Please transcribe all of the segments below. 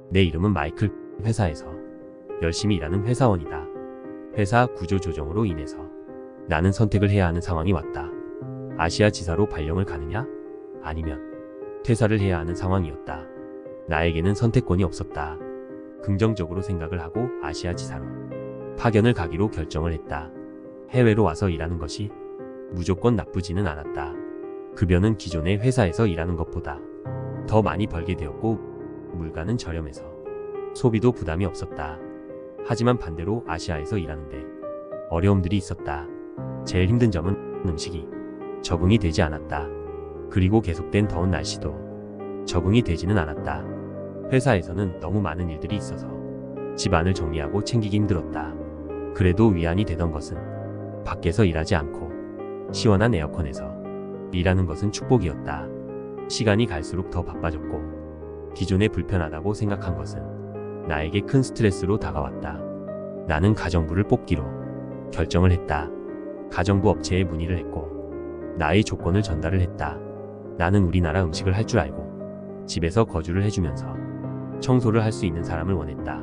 내 이름은 마이클. 회사에서 열심히 일하는 회사원이다. 회사 구조 조정으로 인해서 나는 선택을 해야 하는 상황이 왔다. 아시아 지사로 발령을 가느냐? 아니면 퇴사를 해야 하는 상황이었다. 나에게는 선택권이 없었다. 긍정적으로 생각을 하고 아시아 지사로 파견을 가기로 결정을 했다. 해외로 와서 일하는 것이 무조건 나쁘지는 않았다. 급여는 기존의 회사에서 일하는 것보다 더 많이 벌게 되었고 물가는 저렴해서 소비도 부담이 없었다. 하지만 반대로 아시아에서 일하는데 어려움들이 있었다. 제일 힘든 점은 음식이 적응이 되지 않았다. 그리고 계속된 더운 날씨도 적응이 되지는 않았다. 회사에서는 너무 많은 일들이 있어서 집안을 정리하고 챙기기 힘들었다. 그래도 위안이 되던 것은 밖에서 일하지 않고 시원한 에어컨에서 일하는 것은 축복이었다. 시간이 갈수록 더 바빠졌고 기존에 불편하다고 생각한 것은 나에게 큰 스트레스로 다가왔다. 나는 가정부를 뽑기로 결정을 했다. 가정부 업체에 문의를 했고 나의 조건을 전달을 했다. 나는 우리나라 음식을 할 줄 알고 집에서 거주를 해주면서 청소를 할 수 있는 사람을 원했다.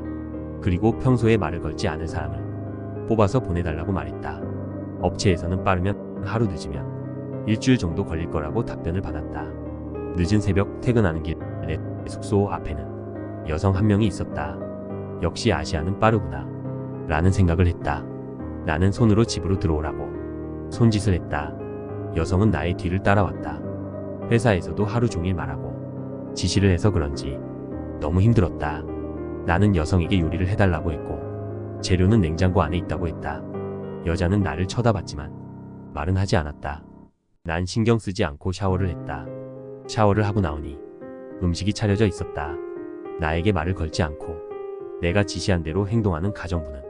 그리고 평소에 말을 걸지 않을 사람을 뽑아서 보내달라고 말했다. 업체에서는 빠르면 하루 늦으면 일주일 정도 걸릴 거라고 답변을 받았다. 늦은 새벽 퇴근하는 길에 숙소 앞에는 여성 한 명이 있었다. 역시 아시아는 빠르구나 라는 생각을 했다. 나는 손으로 집으로 들어오라고 손짓을 했다. 여성은 나의 뒤를 따라왔다. 회사에서도 하루 종일 말하고 지시를 해서 그런지 너무 힘들었다. 나는 여성에게 요리를 해달라고 했고 재료는 냉장고 안에 있다고 했다. 여자는 나를 쳐다봤지만 말은 하지 않았다. 난 신경 쓰지 않고 샤워를 했다. 샤워를 하고 나오니 음식이 차려져 있었다. 나에게 말을 걸지 않고 내가 지시한 대로 행동하는 가정부는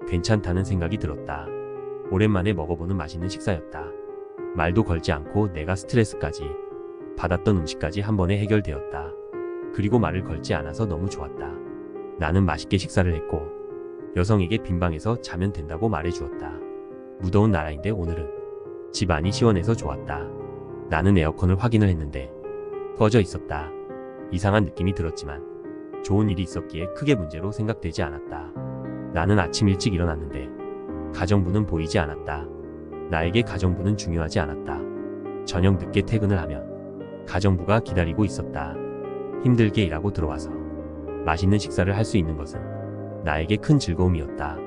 괜찮다는 생각이 들었다. 오랜만에 먹어보는 맛있는 식사였다. 말도 걸지 않고 내가 스트레스까지 받았던 음식까지 한 번에 해결되었다. 그리고 말을 걸지 않아서 너무 좋았다. 나는 맛있게 식사를 했고 여성에게 빈방에서 자면 된다고 말해주었다. 무더운 나라인데 오늘은 집 안이 시원해서 좋았다. 나는 에어컨을 확인을 했는데 꺼져 있었다. 이상한 느낌이 들었지만 좋은 일이 있었기에 크게 문제로 생각되지 않았다. 나는 아침 일찍 일어났는데 가정부는 보이지 않았다. 나에게 가정부는 중요하지 않았다. 저녁 늦게 퇴근을 하면 가정부가 기다리고 있었다. 힘들게 일하고 들어와서 맛있는 식사를 할 수 있는 것은 나에게 큰 즐거움이었다.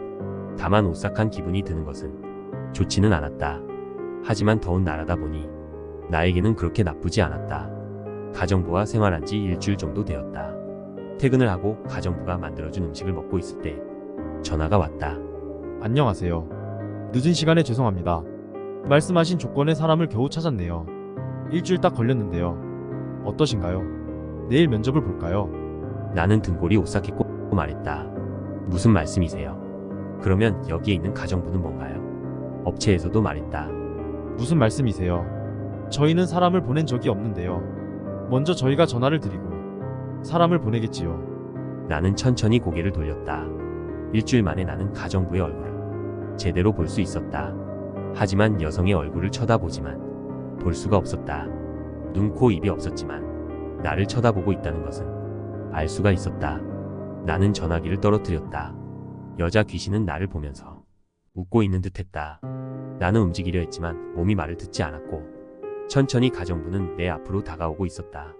다만 오싹한 기분이 드는 것은 좋지는 않았다. 하지만 더운 나라다 보니 나에게는 그렇게 나쁘지 않았다. 가정부와 생활한 지 일주일 정도 되었다. 퇴근을 하고 가정부가 만들어준 음식을 먹고 있을 때 전화가 왔다. 안녕하세요. 늦은 시간에 죄송합니다. 말씀하신 조건의 사람을 겨우 찾았네요. 일주일 딱 걸렸는데요. 어떠신가요? 내일 면접을 볼까요? 나는 등골이 오싹했고 말했다. 무슨 말씀이세요? 그러면 여기에 있는 가정부는 뭔가요? 업체에서도 말했다. 무슨 말씀이세요? 저희는 사람을 보낸 적이 없는데요. 먼저 저희가 전화를 드리고 사람을 보내겠지요. 나는 천천히 고개를 돌렸다. 일주일 만에 나는 가정부의 얼굴을 제대로 볼 수 있었다. 하지만 여성의 얼굴을 쳐다보지만 볼 수가 없었다. 눈, 코, 입이 없었지만 나를 쳐다보고 있다는 것은 알 수가 있었다. 나는 전화기를 떨어뜨렸다. 여자 귀신은 나를 보면서 웃고 있는 듯 했다. 나는 움직이려 했지만 몸이 말을 듣지 않았고 천천히 가정부는 내 앞으로 다가오고 있었다.